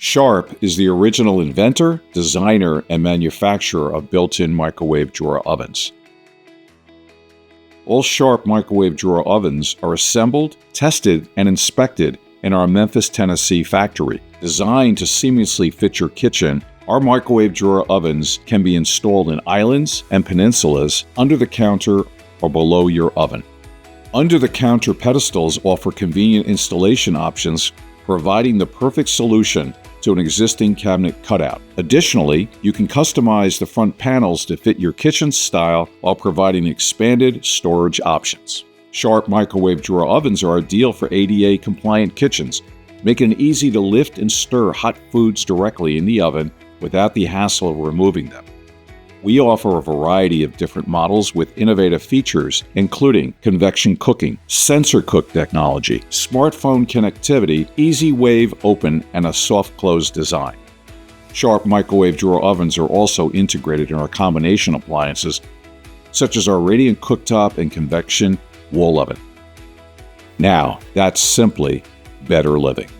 Sharp is the original inventor, designer, and manufacturer of built-in microwave drawer ovens. All Sharp microwave drawer ovens are assembled, tested, and inspected in our Memphis, Tennessee factory. Designed to seamlessly fit your kitchen, our microwave drawer ovens can be installed in islands and peninsulas, under the counter, or below your oven. Under-the-counter pedestals offer convenient installation options, providing the perfect solution to an existing cabinet cutout. Additionally, you can customize the front panels to fit your kitchen style while providing expanded storage options. Sharp microwave drawer ovens are ideal for ADA-compliant kitchens, making it easy to lift and stir hot foods directly in the oven without the hassle of removing them. We offer a variety of different models with innovative features, including convection cooking, sensor cook technology, smartphone connectivity, easy wave open, and a soft close design. Sharp microwave drawer ovens are also integrated in our combination appliances, such as our radiant cooktop and convection wall oven. Now, that's simply better living.